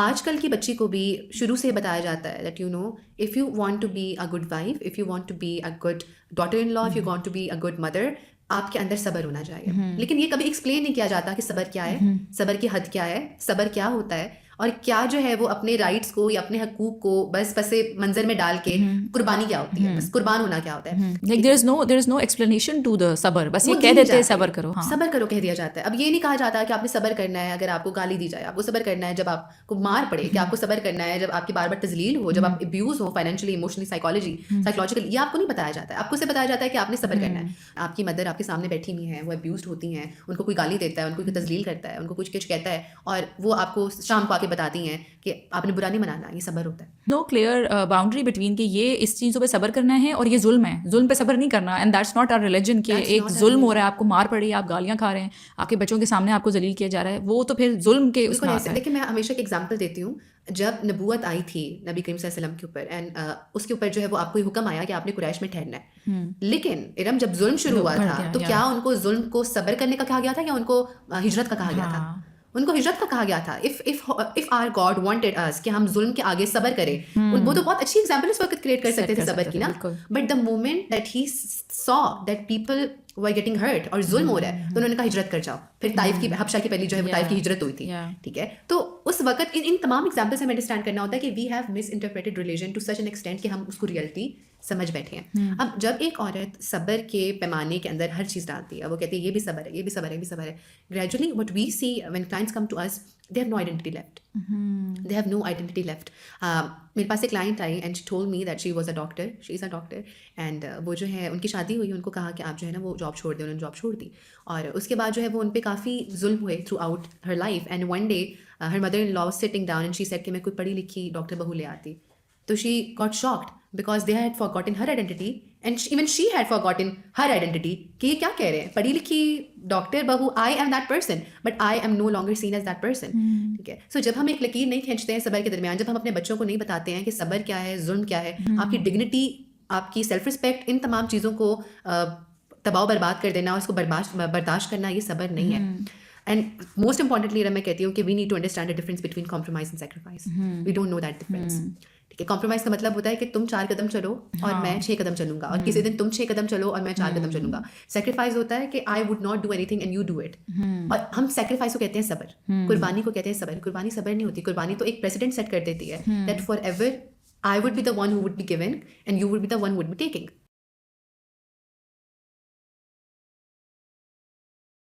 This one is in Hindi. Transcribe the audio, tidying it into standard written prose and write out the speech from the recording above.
आजकल की बच्ची को भी शुरू से बताया जाता है that if you want to be a good wife, if you want to be a good daughter in law, if you want to be a good mother, आपके अंदर सब्र होना चाहिए। लेकिन ये कभी एक्सप्लेन नहीं किया जाता कि सब्र क्या है, सब्र की हद क्या है, सब्र क्या होता है, और क्या जो है वो अपने राइट्स को या अपने हकूक को बस पसे मंजर में डाल के कुर्बानी क्या होती है, बस कुर्बान होना क्या होता है। Like there is no explanation to the सबर, बस ये वो कह दी देते हैं जाती है, सबर करो। हाँ, सबर करो कह दिया जाता है। अब ये नहीं कहा जाता कि आपने सबर करना है अगर आपको गाली दी जाए, आपको सबर करना है जब आपको मार पड़े, कि आपको सबर करना है जब आपकी बार बार तजलील हो, जब आप अब्यूज हो फाइनेंशियली, इमोशनली, साइकोलॉजिकली, ये आपको नहीं बताया जाता है। आपको से बताया जाता है कि आपने सबर करना है। आपकी मदर आपके सामने बैठी हुई है, वो अब्यूज होती हैं, उनको कोई गाली देता है, उनको कोई तजलील करता है, उनको कुछ कहता है, और वो आपको शाम को आके बताती हैं कि आपने बुरा नहीं मनाना, ये सबर होता है। नो क्लियर बाउंड्री बिटवीन कि ये इस चीज़ों पे सबर करना है और ये जुल्म है, जुल्म पे सबर नहीं करना। And that's not our religion कि एक जुल्म हो रहा है, आपको मार पड़ी, आप गालियाँ खा रहे हैं, आपके बच्चों के सामने आपको जलील किया जा रहा है, वो तो फिर जुल्म के उसमें आता है। देखिए, मैं हमेशा एक एग्जांपल देती हूँ। जब नबूवत आई थी नबी करीम सल्लल्लाहु अलैहि वसल्लम के ऊपर, एंड उसके ऊपर जो है वो आपको ये हुक्म आया कि आपने कुरैश में ठहरना है। लेकिन इरम जब जुल्म शुरू हुआ था तो क्या उनको जुल्म को सबर करने का कहा गया था या उनको हिजरत का कहा गया था? उनको हिजरत का कहा गया था। If our God wanted us कि हम जुल्म के आगे सबर करें, वो तो बहुत अच्छी एग्जांपल इस वक्त क्रिएट कर सकते थे सबर की ना। But the moment that he saw that people were getting hurt और जुल्म हो रहा है, तो उन्होंने कहा हिजरत कर जाओ। फिर ताइफ की, हबशा की पहली जो है वो ताइफ की हिजरत हुई थी। ठीक है, तो उस वक्त इन तमाम एग्जांपल से हमें अंडरस्टैंड करना होता है कि we have misinterpreted religion to such an extent कि हम उसको रियलिटी समझ बैठे हैं। अब जब एक औरत सब्र के पैमाने के अंदर हर चीज़ डालती है, वो कहती है ये भी सब्र है, ये भी सब्र है, ये भी सब्र है, gradually what we see when clients come to us, they have no identity left. They have no identity left. मेरे पास एक क्लाइंट आई and she told me that she was a doctor, she is a doctor, and वो जो है उनकी शादी हुई, उनको कहा कि आप जो है ना वो जॉब छोड़ दें, उन्होंने जॉब छोड़ दी, और उसके बाद जो है वो उन पे काफ़ी जुल्म हुए through out her life. And one day her mother in law sitting down and she said कि मैं कोई पढ़ी लिखी डॉक्टर बहू ले आती, तो she got shocked because they had forgotten her identity and even she had forgotten her identity कि ये क्या कह रहे हैं, पढ़ी लिखी डॉक्टर बहू, I am that person but I am no longer seen as that person. ठीक है, सो जब हम एक लकीर नहीं खींचते हैं सबर के दरमियान, जब हम अपने बच्चों को नहीं बताते हैं कि सबर क्या है, जुल्म क्या है, आपकी डिग्निटी, आपकी सेल्फ रिस्पेक्ट, इन तमाम चीज़ों को तबाह बर्बाद कर देना और इसको बर्दाश्त करना, ये सबर नहीं है। एंड मोस्ट इंपॉर्टेंटली मैं कहती हूँ कि we need to understand the difference between compromise and sacrifice. We don't know that difference. ठीक है, कॉम्प्रोमाइज का मतलब होता है कि तुम 4 कदम चलो और मैं 6 कदम चलूंगा, और किसी दिन तुम 6 कदम चलो और मैं 4 कदम चलूंगा। सैक्रिफाइस होता है कि I would not do anything and you do it. और हम सैक्रिफाइस को कहते हैं सबर, कुर्बानी को कहते हैं सबर। कुर्बानी सबर नहीं होती, कुर्बानी तो एक प्रेसिडेंट सेट कर देती है that for ever I would be the one who would be given and you would be the one who would be taking.